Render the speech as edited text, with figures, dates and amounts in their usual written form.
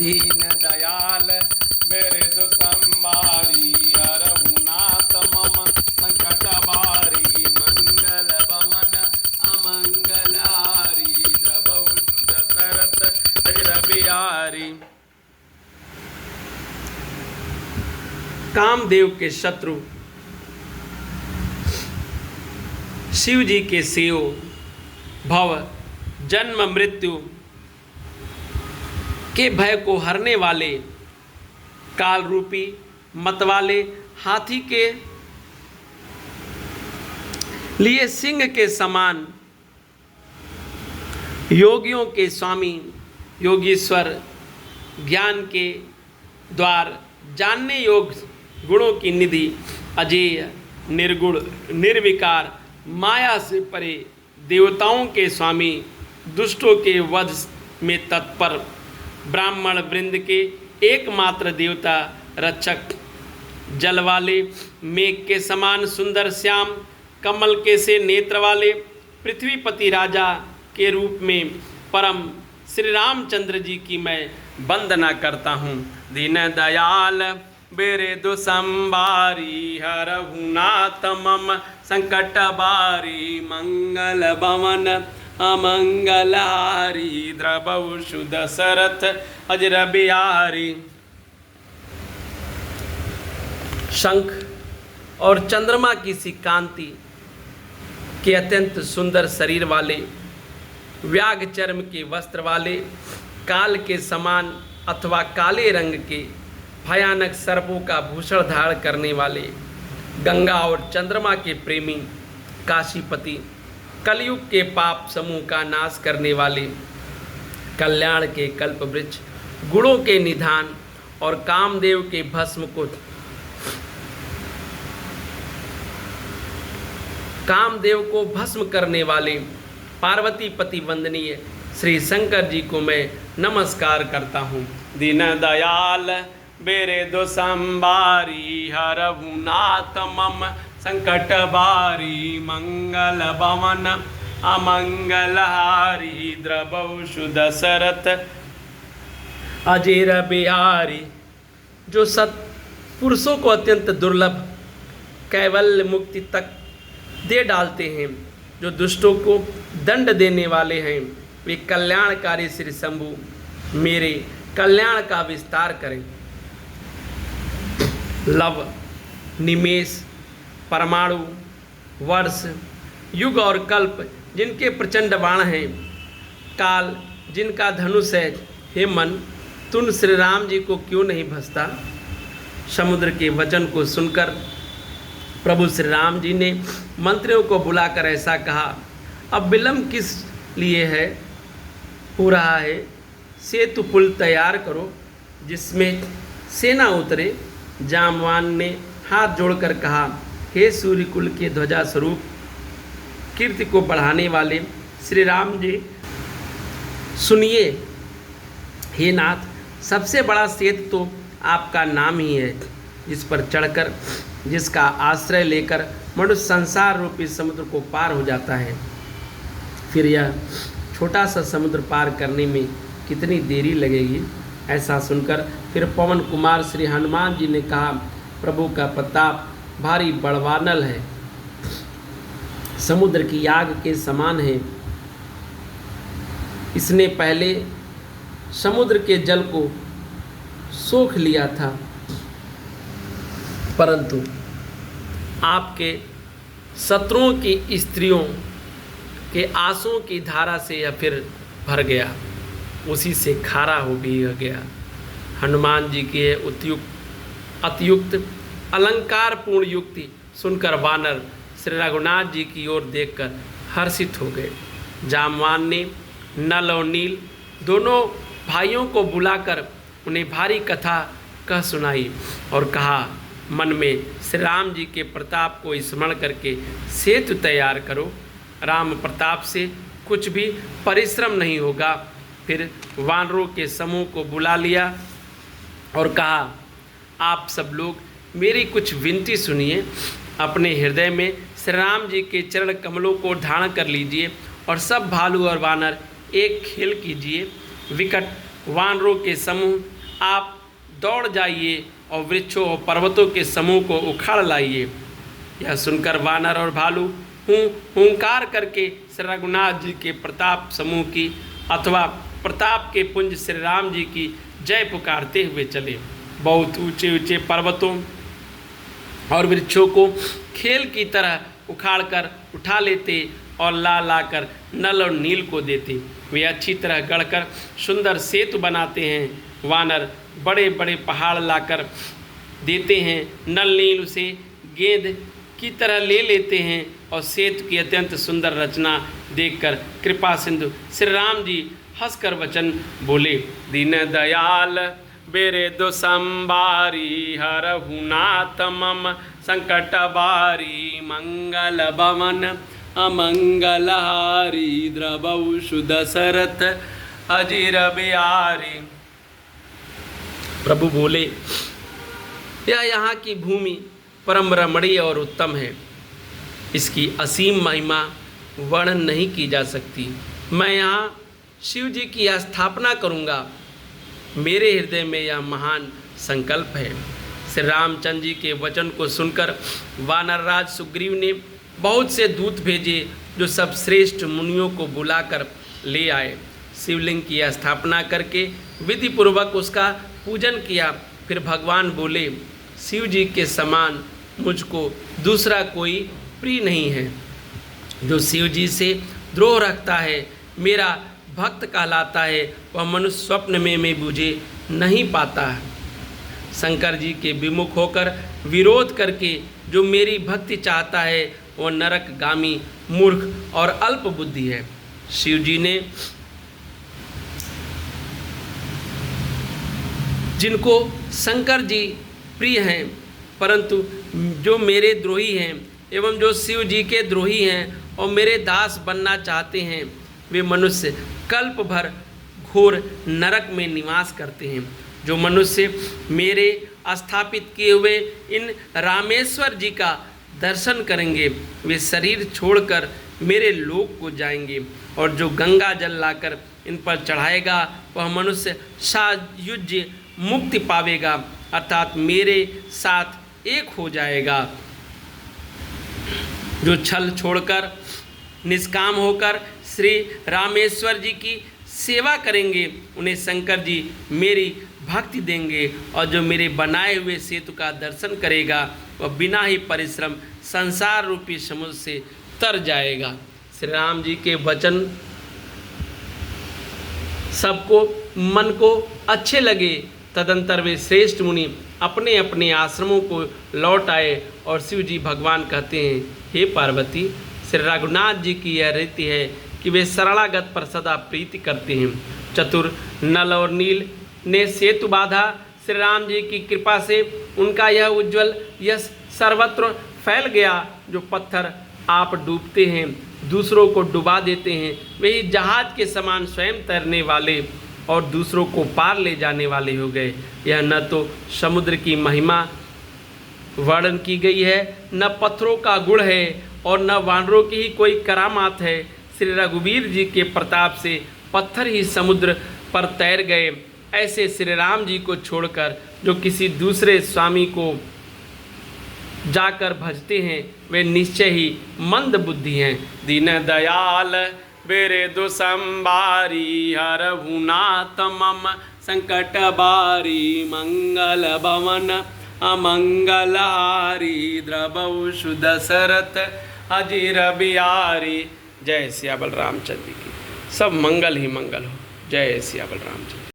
दीन दयाल मेरे दो संबारी अरहुनाथ मम संकट बारी मंगल भवन अमंगलारी द्रवौ दशरथ अजर बिहारी। कामदेव के शत्रु शिव जी के सेव भव जन्म मृत्यु के भय को हरने वाले काल रूपी मतवाले हाथी के लिए सिंह के समान योगियों के स्वामी योगीश्वर ज्ञान के द्वार जानने योग्य गुणों की निधि अजेय निर्गुण निर्विकार माया से परे देवताओं के स्वामी दुष्टों के वध में तत्पर ब्राह्मण वृंद के एकमात्र देवता रक्षक जल वाले मेघ के समान सुंदर श्याम कमल के से नेत्र वाले पृथ्वीपति राजा के रूप में परम श्री रामचंद्र जी की मैं वंदना करता हूँ। दीन दयाल बेरे दो संबारी हरहुनाथ मम संकट बारी मंगल भवन अमंगलारी द्रवौ दशरथ अजर बिहारी। शंख और चंद्रमा की सी कांति के अत्यंत सुंदर शरीर वाले व्याघ चर्म के वस्त्र वाले काल के समान अथवा काले रंग के भयानक सर्पों का भूषण धारण करने वाले गंगा और चंद्रमा के प्रेमी काशीपति कलयुग के पाप समूह का नाश करने वाले कल्याण के कल्प वृक्ष गुणों के निधान और कामदेव के भस्म को कामदेव को भस्म करने वाले पार्वती पति वंदनीय श्री शंकर जी को मैं नमस्कार करता हूँ। दीन दयाल बेरे दो संबारी हरहुनाथ मम संकट बारी मंगल भवन अमंगलहारी द्रवौ दशरथ अजेर बिहारी। जो सत पुरुषों को अत्यंत दुर्लभ कैवल्य मुक्ति तक दे डालते हैं, जो दुष्टों को दंड देने वाले हैं, वे कल्याणकारी श्री शंभु मेरे कल्याण का विस्तार करें। लव निमेष परमाणु वर्ष युग और कल्प जिनके प्रचंड बाण हैं, काल जिनका धनुष है, हे मन तुम श्री राम जी को क्यों नहीं भसता। समुद्र के वचन को सुनकर प्रभु श्री राम जी ने मंत्रियों को बुलाकर ऐसा कहा, अब विलंब किस लिए है हो रहा है, सेतु पुल तैयार करो जिसमें सेना उतरे। जामवान ने हाथ जोड़कर कहा, हे सूर्य कुल के ध्वजा स्वरूप कीर्ति को बढ़ाने वाले श्री राम जी सुनिए। हे नाथ, सबसे बड़ा सेतु तो आपका नाम ही है, जिस पर चढ़कर जिसका आश्रय लेकर मनुष्य संसार रूपी समुद्र को पार हो जाता है। फिर यह छोटा सा समुद्र पार करने में कितनी देरी लगेगी। ऐसा सुनकर फिर पवन कुमार श्री हनुमान जी ने कहा, प्रभु का प्रताप भारी बड़वानल है, समुद्र की आग के समान है। इसने पहले समुद्र के जल को सोख लिया था, परंतु आपके शत्रुओं की स्त्रियों के आंसुओं की धारा से यह फिर भर गया, उसी से खारा हो भी गया। हनुमान जी की अतियुक्त अलंकारपूर्ण युक्ति सुनकर वानर श्री रघुनाथ जी की ओर देखकर हर्षित हो गए। जामवान ने नल और नील दोनों भाइयों को बुलाकर उन्हें भारी कथा कह सुनाई और कहा, मन में श्री राम जी के प्रताप को स्मरण करके सेतु तैयार करो, राम प्रताप से कुछ भी परिश्रम नहीं होगा। फिर वानरों के समूह को बुला लिया और कहा, आप सब लोग मेरी कुछ विनती सुनिए। अपने हृदय में श्री राम जी के चरण कमलों को धारण कर लीजिए और सब भालू और वानर एक खेल कीजिए। विकट वानरों के समूह आप दौड़ जाइए और वृक्षों और पर्वतों के समूह को उखाड़ लाइए। यह सुनकर वानर और भालू हुंकार करके श्री रघुनाथ जी के प्रताप समूह की अथवा प्रताप के पुंज श्री राम जी की जय पुकारते हुए चले। बहुत ऊंचे ऊंचे पर्वतों और वृक्षों को खेल की तरह उखाड़कर उठा लेते और ला लाकर नल और नील को देते। वे अच्छी तरह गढ़कर सुंदर सेतु बनाते हैं। वानर बड़े बड़े पहाड़ लाकर देते हैं। नल नील उसे गेंद की तरह ले लेते हैं और सेतु की अत्यंत सुंदर रचना देखकर कृपा सिंधु श्री राम जी हंसकर वचन बोले, दीन दयाल बेरे दो संबारी हरहु नाथ मम संकट बारी मंगल भवन अमंगलहारी द्रवौ सुदशरथ अजीर बिहारी। प्रभु बोले, यह यहाँ की भूमि परम रमणीय और उत्तम है। इसकी असीम महिमा वर्णन नहीं की जा सकती। मैं यहाँ शिव जी की स्थापना करूँगा। मेरे हृदय में यह महान संकल्प है। श्री रामचंद्र जी के वचन को सुनकर वानरराज सुग्रीव ने बहुत से दूत भेजे जो सब श्रेष्ठ मुनियों को बुलाकर ले आए। शिवलिंग की स्थापना करके विधि पूर्वक उसका पूजन किया। फिर भगवान बोले, शिव जी के समान मुझको दूसरा कोई प्रिय नहीं है। जो शिव जी से द्रोह रखता है, मेरा भक्त कहलाता है, वह मनुष्य स्वप्न में मुझे नहीं पाता है। शंकर जी के विमुख होकर विरोध करके जो मेरी भक्ति चाहता है, वह नरकगामी मूर्ख और अल्प बुद्धि है। शिव जी ने जिनको शंकर जी प्रिय हैं, परंतु जो मेरे द्रोही हैं एवं जो शिव जी के द्रोही हैं और मेरे दास बनना चाहते हैं, वे मनुष्य कल्प भर घोर नरक में निवास करते हैं। जो मनुष्य मेरे स्थापित किए हुए इन रामेश्वर जी का दर्शन करेंगे, वे शरीर छोड़कर मेरे लोक को जाएंगे। और जो गंगा जल लाकर इन पर चढ़ाएगा, वह मनुष्य सायुज्य मुक्ति पावेगा, अर्थात मेरे साथ एक हो जाएगा। जो छल छोड़कर निष्काम होकर श्री रामेश्वर जी की सेवा करेंगे, उन्हें शंकर जी मेरी भक्ति देंगे। और जो मेरे बनाए हुए सेतु का दर्शन करेगा, वह बिना ही परिश्रम संसार रूपी समुद्र से तर जाएगा। श्री राम जी के वचन सबको मन को अच्छे लगे। तदंतर वे श्रेष्ठ मुनि अपने अपने आश्रमों को लौट आए और शिव जी भगवान कहते हैं, हे पार्वती, श्री रघुनाथ जी की यह रीति है कि वे शरणागत पर सदा प्रीति करते हैं। चतुर नल और नील ने सेतु बांधा। श्री राम जी की कृपा से उनका यह उज्जवल यश सर्वत्र फैल गया। जो पत्थर आप डूबते हैं, दूसरों को डुबा देते हैं, वही जहाज के समान स्वयं तैरने वाले और दूसरों को पार ले जाने वाले हो गए। यह न तो समुद्र की महिमा वर्णन की गई है, न पत्थरों का गुण है और न वानरों की ही कोई करामात है। श्री रघुवीर जी के प्रताप से पत्थर ही समुद्र पर तैर गए। ऐसे श्री राम जी को छोड़कर जो किसी दूसरे स्वामी को जाकर भजते हैं, वे निश्चय ही मंद बुद्धि हैं। दीन दयाल बेरे दो संबारी हरहु नाथ मम संकट बारी मंगल भवन अमंगलहारी द्रवौ सुदशरथ अजीर बिहारी। जय सिया बलराम चंद्र की। सब मंगल ही मंगल हो। जय सिया बलराम चंद्र।